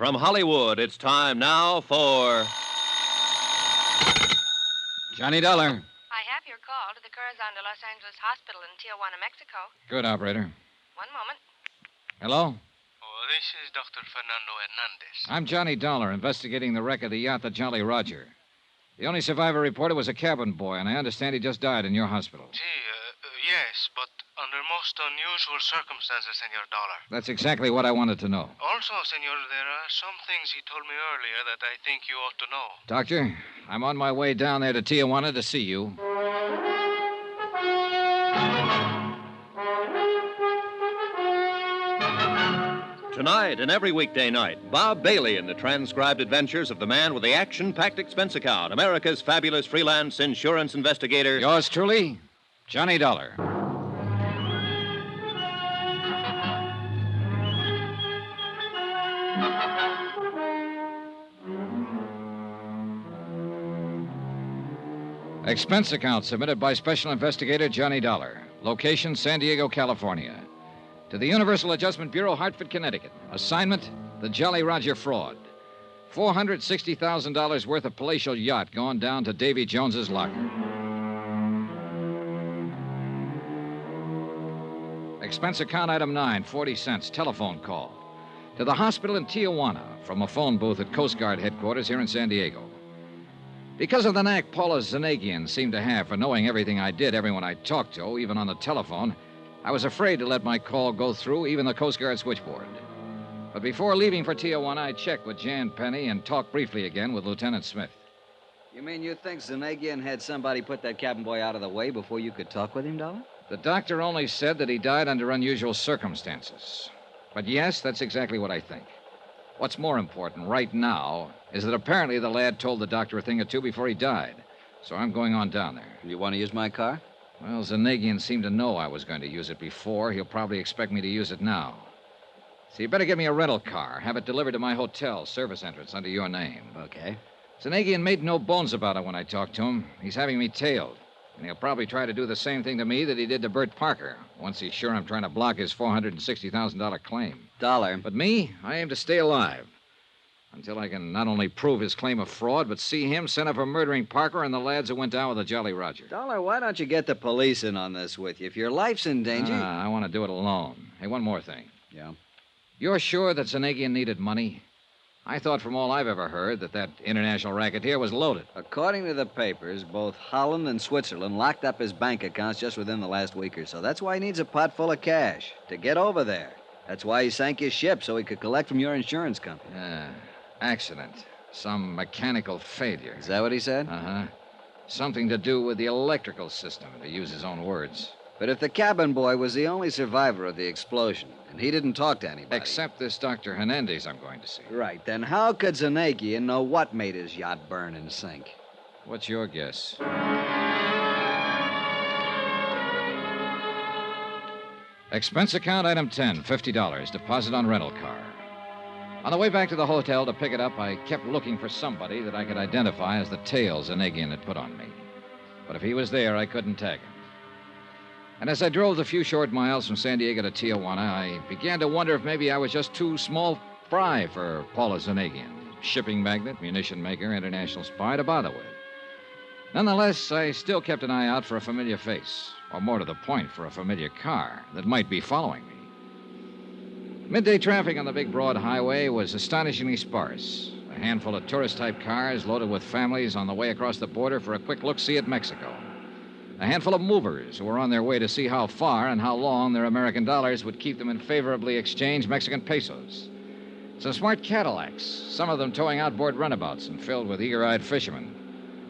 From Hollywood, it's time now for... Johnny Dollar. I have your call to the Corazon de Los Angeles Hospital in Tijuana, Mexico. Good, operator. One moment. Hello? Oh, this is Dr. Fernando Hernandez. I'm Johnny Dollar, investigating the wreck of the yacht, the Jolly Roger. The only survivor reported was a cabin boy, and I understand he just died in your hospital. Yes, but under most unusual circumstances, Senor Dollar. That's exactly what I wanted to know. Also, Senor, there are some things he told me earlier that I think you ought to know. Doctor, I'm on my way down there to Tijuana to see you. Tonight and every weekday night, Bob Bailey in the transcribed adventures of the man with the action-packed expense account, America's fabulous freelance insurance investigator. Yours truly, Johnny Dollar. Expense account submitted by Special Investigator Johnny Dollar. Location, San Diego, California. To the Universal Adjustment Bureau, Hartford, Connecticut. Assignment, the Jolly Roger fraud. $460,000 worth of palatial yacht gone down to Davy Jones's locker. Expense account item 9, 40 cents, telephone call. To the hospital in Tijuana from a phone booth at Coast Guard headquarters here in San Diego. Because of the knack Paula Zanagian seemed to have for knowing everything I did, everyone I talked to, even on the telephone, I was afraid to let my call go through even the Coast Guard switchboard. But before leaving for Tijuana, I checked with Jan Penny and talked briefly again with Lieutenant Smith. You mean you think Zanagian had somebody put that cabin boy out of the way before you could talk with him, Dollar? The doctor only said that he died under unusual circumstances. But yes, that's exactly what I think. What's more important right now is that apparently the lad told the doctor a thing or two before he died. So I'm going on down there. You want to use my car? Well, Zanagian seemed to know I was going to use it before. He'll probably expect me to use it now. So you better give me a rental car. Have it delivered to my hotel, service entrance, under your name. Okay. Zanagian made no bones about it when I talked to him. He's having me tailed. And he'll probably try to do the same thing to me that he did to Bert Parker, once he's sure I'm trying to block his $460,000 claim. Dollar. But me, I aim to stay alive. Until I can not only prove his claim of fraud, but see him sent up for murdering Parker and the lads who went down with the Jolly Roger. Dollar, why don't you get the police in on this with you? If your life's in danger... I want to do it alone. Hey, one more thing. Yeah? You're sure that Zanagian needed money? I thought from all I've ever heard that international racketeer was loaded. According to the papers, both Holland and Switzerland locked up his bank accounts just within the last week or so. That's why he needs a pot full of cash to get over there. That's why he sank his ship, so he could collect from your insurance company. Yeah. Accident. Some mechanical failure. Is that what he said? Uh-huh. Something to do with the electrical system, to use his own words. But if the cabin boy was the only survivor of the explosion, and he didn't talk to anybody... Except this Dr. Hernandez I'm going to see. Right. Then how could Zanagian know what made his yacht burn and sink? What's your guess? Expense account item 10, $50, deposit on rental car. On the way back to the hotel to pick it up, I kept looking for somebody that I could identify as the tail Zanagian had put on me. But if he was there, I couldn't tag him. And as I drove the few short miles from San Diego to Tijuana, I began to wonder if maybe I was just too small fry for Paula Zanagian, shipping magnate, munition maker, international spy, to bother with. Nonetheless, I still kept an eye out for a familiar face, or more to the point, for a familiar car that might be following me. Midday traffic on the big broad highway was astonishingly sparse. A handful of tourist-type cars loaded with families on the way across the border for a quick look-see at Mexico. A handful of movers who were on their way to see how far and how long their American dollars would keep them in favorably exchanged Mexican pesos. Some smart Cadillacs, some of them towing outboard runabouts and filled with eager-eyed fishermen.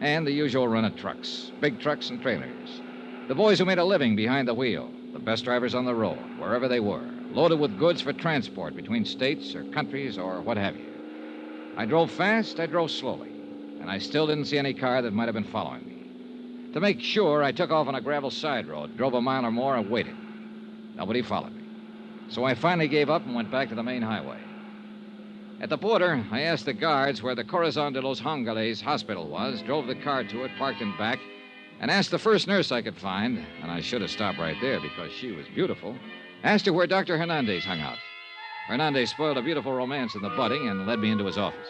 And the usual run of trucks, big trucks and trailers. The boys who made a living behind the wheel, the best drivers on the road, wherever they were, loaded with goods for transport between states or countries or what have you. I drove fast, I drove slowly, and I still didn't see any car that might have been following me. To make sure, I took off on a gravel side road, drove a mile or more, and waited. Nobody followed me. So I finally gave up and went back to the main highway. At the border, I asked the guards where the Corazon de los Angeles hospital was, drove the car to it, parked in back, and asked the first nurse I could find, and I should have stopped right there because she was beautiful, asked her where Dr. Hernandez hung out. Hernandez spoiled a beautiful romance in the budding and led me into his office.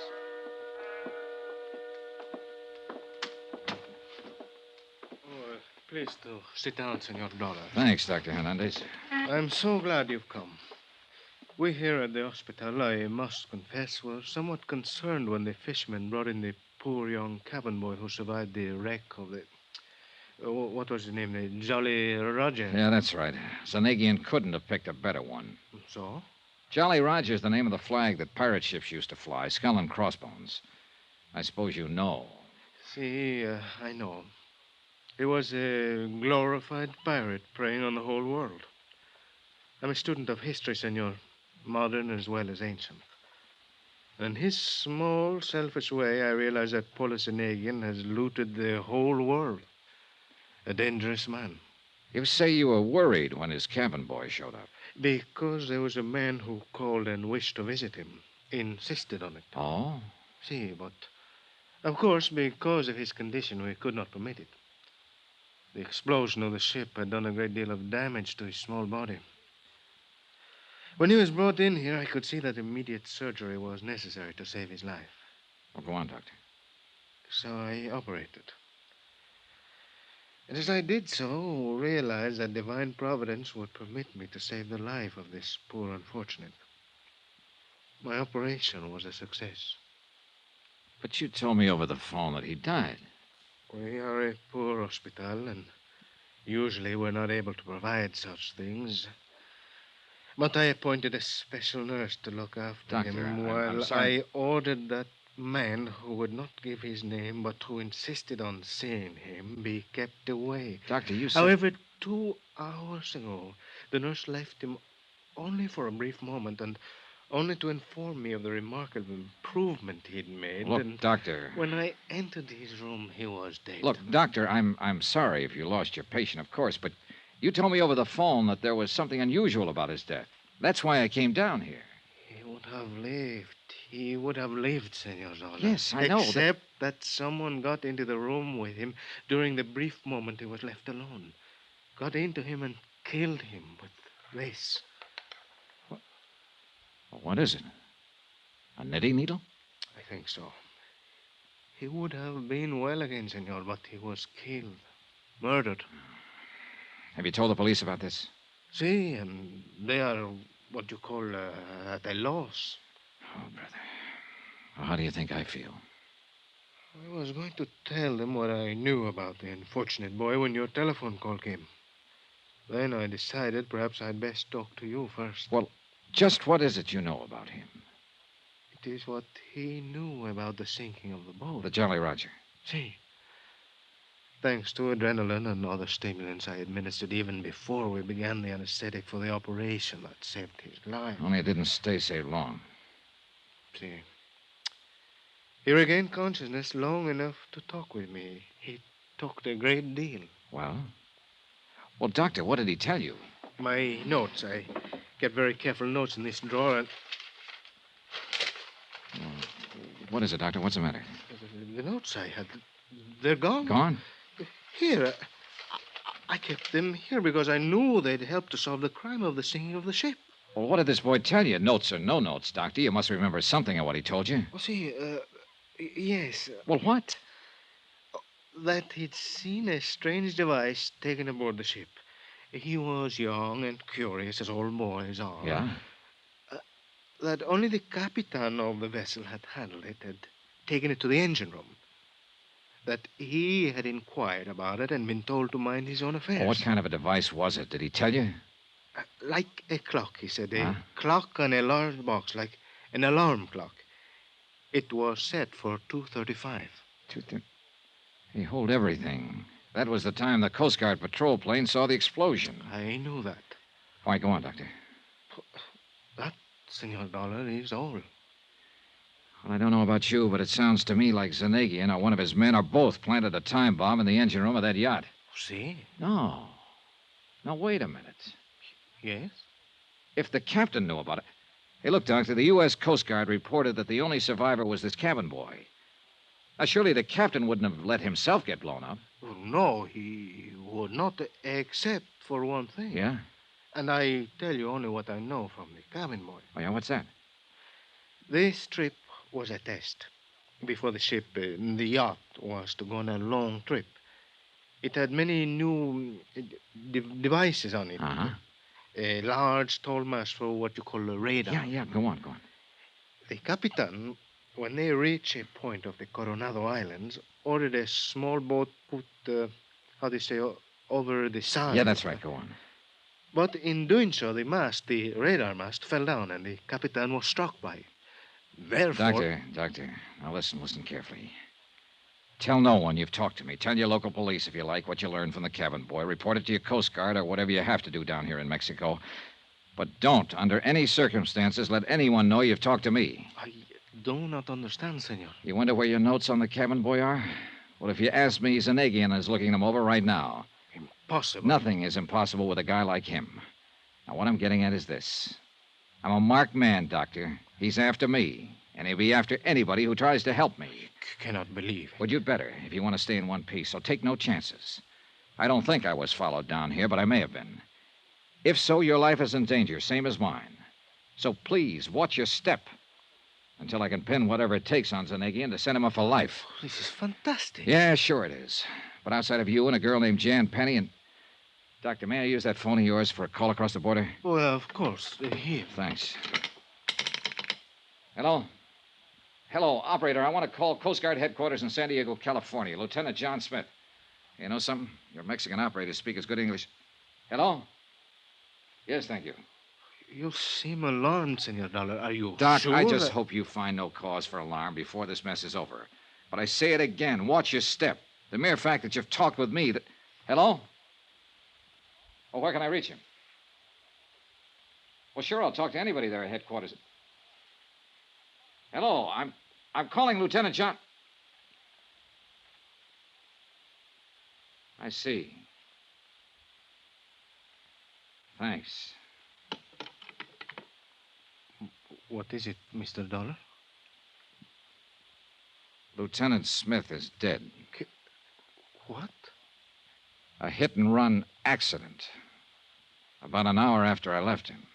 Please do. Sit down, Senor Dollar. Thanks, Dr. Hernandez. I'm so glad you've come. We here at the hospital, I must confess, were somewhat concerned when the fishermen brought in the poor young cabin boy who survived the wreck of the... what was his name? The Jolly Roger. Yeah, that's right. Zanegian couldn't have picked a better one. So? Jolly Roger's the name of the flag that pirate ships used to fly, skull and crossbones. I suppose you know. See, I know. He was a glorified pirate preying on the whole world. I'm a student of history, senor, modern as well as ancient. In his small, selfish way, I realize that Zanegian has looted the whole world. A dangerous man. You say you were worried when his cabin boy showed up. Because there was a man who called and wished to visit him. Insisted on it. Oh? See, but... Of course, because of his condition, we could not permit it. The explosion of the ship had done a great deal of damage to his small body. When he was brought in here, I could see that immediate surgery was necessary to save his life. Well, go on, Doctor. So I operated. And as I did so, realized that divine providence would permit me to save the life of this poor unfortunate. My operation was a success. But you told me over the phone that he died. We are a poor hospital, and usually we're not able to provide such things. But I appointed a special nurse to look after Doctor, him I'm while sorry. I ordered that man who would not give his name but who insisted on seeing him be kept away. Doctor, you said... However, 2 hours ago, the nurse left him only for a brief moment and only to inform me of the remarkable improvement he'd made. Look, and Doctor... when I entered his room, he was dead. Look, Doctor, I'm sorry if you lost your patient, of course, but you told me over the phone that there was something unusual about his death. That's why I came down here. He would have lived. He would have lived, Senor Zola. Yes, I know. Except that someone got into the room with him during the brief moment he was left alone. Got into him and killed him with this. What is it? A knitting needle? I think so. He would have been well again, Senor, but he was killed. Murdered. Have you told the police about this? See, and they are what you call at a loss. Oh, brother. Well, how do you think I feel? I was going to tell them what I knew about the unfortunate boy when your telephone call came. Then I decided perhaps I'd best talk to you first. Well, just what is it you know about him? It is what he knew about the sinking of the boat. The Jolly Roger. See. Thanks to adrenaline and other stimulants I administered even before we began the anesthetic for the operation that saved his life. Only it didn't stay so long. See. He regained consciousness long enough to talk with me. He talked a great deal. Well? Well, Doctor, what did he tell you? My notes. I kept very careful notes in this drawer, and What is it, Doctor? What's the matter? the notes I had, they're gone. Gone? Here. I kept them here because I knew they'd help to solve the crime of the sinking of the ship. Well, what did this boy tell you? Notes or no notes, Doctor? You must remember something of what he told you. Oh, see, yes. Well, what? That he'd seen a strange device taken aboard the ship. He was young and curious, as all boys are. Yeah? That only the captain of the vessel had handled it, had taken it to the engine room. That he had inquired about it and been told to mind his own affairs. Well, what kind of a device was it? Did he tell you? Like a clock, he said. Huh? A clock on a large box, like an alarm clock. It was set for 2:35. He hold everything. That was the time the Coast Guard patrol plane saw the explosion. I knew that. All right, go on, Doctor. That, Senor Dollar, is all. Well, I don't know about you, but it sounds to me like Zanegian or one of his men or both planted a time bomb in the engine room of that yacht. See? No. Now, wait a minute. Yes? If the captain knew about it... Hey, look, Doctor, the U.S. Coast Guard reported that the only survivor was this cabin boy. Now, surely the captain wouldn't have let himself get blown up. Oh, no, he would not, except for one thing. Yeah? And I tell you only what I know from the cabin boy. Oh, yeah, what's that? This trip was a test. Before the ship, the yacht, was to go on a long trip. It had many new devices on it. Uh-huh. A large, tall mast for what you call a radar. Yeah, go on. The Capitan, when they reached a point of the Coronado Islands, ordered a small boat put, over the side. Yeah, that's right, go on. But in doing so, the radar mast, fell down, and the Capitan was struck by it. Therefore... Doctor, now listen carefully. Tell no one you've talked to me. Tell your local police, if you like, what you learned from the cabin boy. Report it to your Coast Guard or whatever you have to do down here in Mexico. But don't, under any circumstances, let anyone know you've talked to me. I do not understand, senor. You wonder where your notes on the cabin boy are? Well, if you ask me, Zanegian is looking them over right now. Impossible. Nothing is impossible with a guy like him. Now, what I'm getting at is this. I'm a marked man, Doctor. He's after me, and he'll be after anybody who tries to help me. Cannot believe. Well, you'd better, if you want to stay in one piece, so take no chances. I don't think I was followed down here, but I may have been. If so, your life is in danger, same as mine. So please, watch your step until I can pin whatever it takes on Zanegian to send him up for life. This is fantastic. Yeah, sure it is. But outside of you and a girl named Jan Penny and... Doctor, may I use that phone of yours for a call across the border? Well, of course. Here. Thanks. Hello? Hello, operator. I want to call Coast Guard headquarters in San Diego, California. Lieutenant John Smith. You know something? Your Mexican operators speak as good English. Hello? Yes, thank you. You seem alarmed, Senor Dollar. Are you Doc, sure I just hope you find no cause for alarm before this mess is over. But I say it again. Watch your step. The mere fact that you've talked with me that... Hello? Oh, where can I reach him? Well, sure, I'll talk to anybody there at headquarters. Hello, I'm calling Lieutenant John... I see. Thanks. What is it, Mr. Dollar? Lieutenant Smith is dead. What? A hit-and-run accident. About an hour after I left him.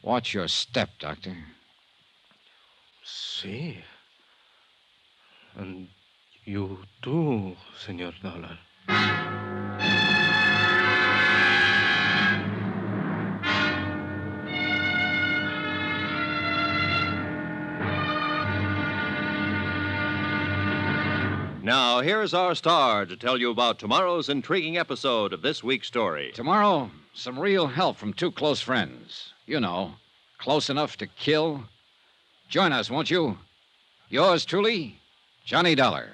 Watch your step, Doctor. See. And you too, Senor Dollar. Now, here's our star to tell you about tomorrow's intriguing episode of this week's story. Tomorrow, some real help from two close friends. You know, close enough to kill. Join us, won't you? Yours truly, Johnny Dollar.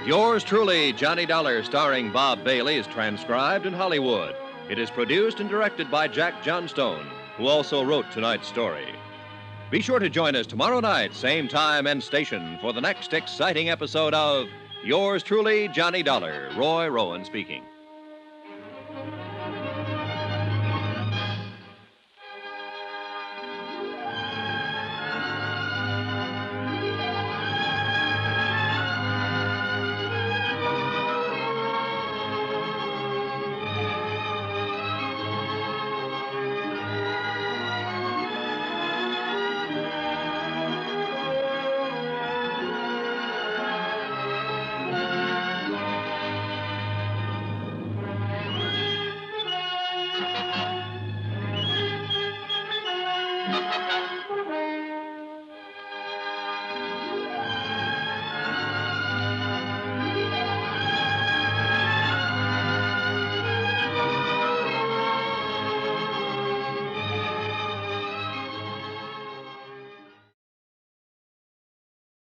Yours truly, Johnny Dollar, starring Bob Bailey, is transcribed in Hollywood. It is produced and directed by Jack Johnstone, who also wrote tonight's story. Be sure to join us tomorrow night, same time and station, for the next exciting episode of Yours truly, Johnny Dollar. Roy Rowan speaking.